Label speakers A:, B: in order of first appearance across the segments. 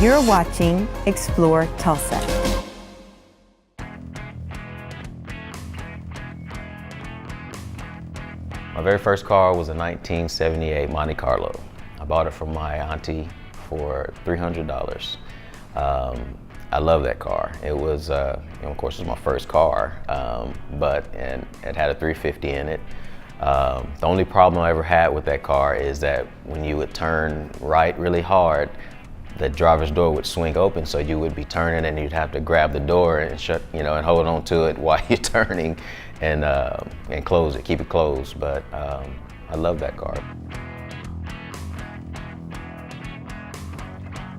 A: You're watching Explore Tulsa.
B: My very first car was a 1978 Monte Carlo. I bought it from my auntie for $300. I love that car. It was, of course, it was my first car, but it had a 350 in it. The only problem I ever had with that car is that when you would turn right really hard, the driver's door would swing open, so you would be turning and you'd have to grab the door and shut, and hold on to it while you're turning and close it, keep it closed. But I love that car.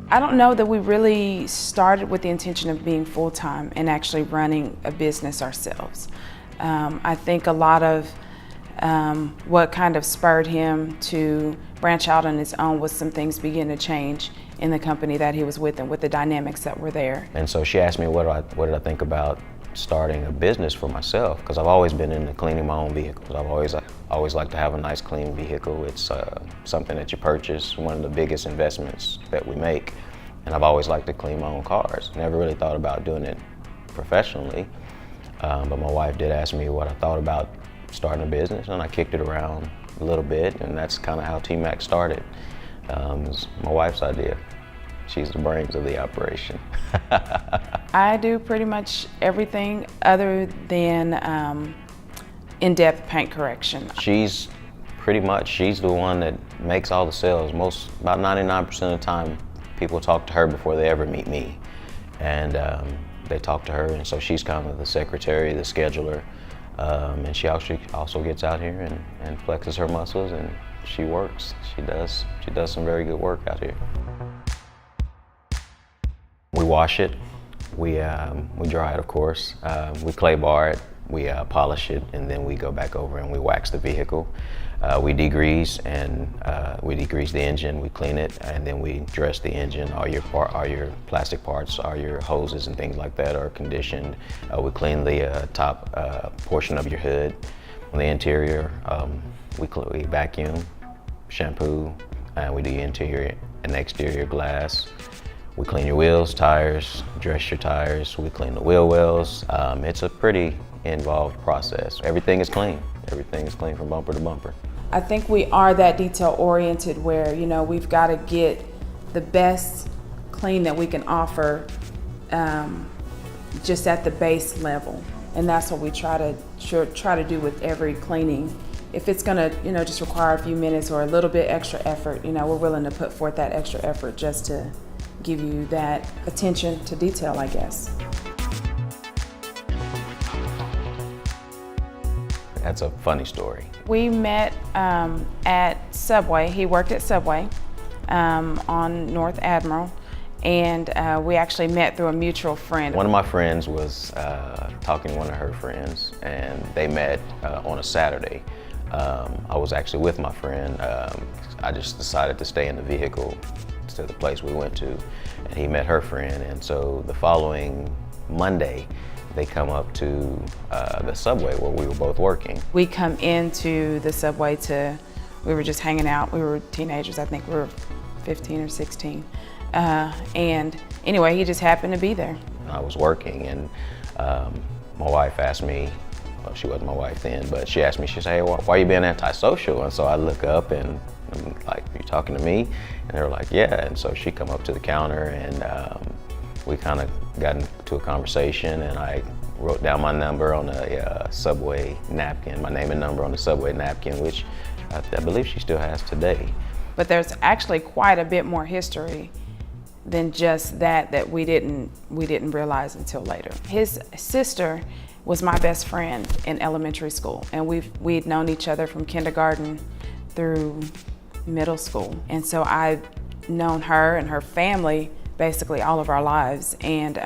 C: I don't know that we really started with the intention of being full-time and actually running a business ourselves. I think a lot of what kind of spurred him to branch out on his own was some things begin to change in the company that he was with and with the dynamics that were there. And
B: so she asked me what did I think about starting a business for myself, because I've always been into cleaning my own vehicles. I've always liked to have a nice clean vehicle. It's something that you purchase, one of the biggest investments that we make, and I've always liked to clean my own cars. Never really thought about doing it professionally, but my wife did ask me what I thought about starting a business, and I kicked it around a little bit, and that's kind of how T-Mac started. It was my wife's idea. She's the brains of the operation.
C: I do pretty much everything other than in-depth paint correction.
B: She's the one that makes all the sales. About 99% of the time, people talk to her before they ever meet me. And they talk to her, and so she's kind of the secretary, the scheduler. And she also gets out here and flexes her muscles, and she works. She does some very good work out here. We wash it, we dry it, of course. We clay bar it, we polish it, and then we go back over and we wax the vehicle. We degrease the engine, we clean it, and then we dress the engine. All your plastic parts, all your hoses and things like that are conditioned. We clean the top portion of your hood. On the interior, we vacuum, shampoo, and we do interior and exterior glass. We clean your wheels, tires, dress your tires. We clean the wheel wells. It's a pretty involved process. Everything is clean. Everything is clean from bumper to bumper.
C: I think we are that detail-oriented where, we've got to get the best clean that we can offer just at the base level. And that's what we try to do with every cleaning. If it's gonna, just require a few minutes or a little bit extra effort, we're willing to put forth that extra effort just to give you that attention to detail, I guess.
B: That's a funny story.
C: We met at Subway. He worked at Subway on North Admiral, and we actually met through a mutual friend.
B: One of my friends was talking to one of her friends, and they met on a Saturday. I was actually with my friend. I just decided to stay in the vehicle to the place we went to, and he met her friend, and so the following Monday, they come up to the Subway where we were both working.
C: We come into the Subway we were just hanging out. We were teenagers, I think we were 15 or 16. And anyway, he just happened to be there.
B: I was working, and my wife asked me, well, she wasn't my wife then, but she asked me, she said, hey, why are you being antisocial? And so I look up and I'm like, are you talking to me? And they were like, yeah. And so she come up to the counter, and we kind of got into a conversation, and I wrote down my number on a Subway napkin, my name and number on the Subway napkin, which I believe she still has today.
C: But there's actually quite a bit more history than just that we didn't realize until later. His sister was my best friend in elementary school, and we'd known each other from kindergarten through middle school. And so I've known her and her family basically all of our lives. And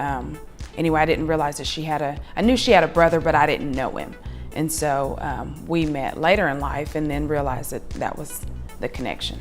C: anyway, I didn't realize that I knew she had a brother, but I didn't know him. And so we met later in life and then realized that was the connection.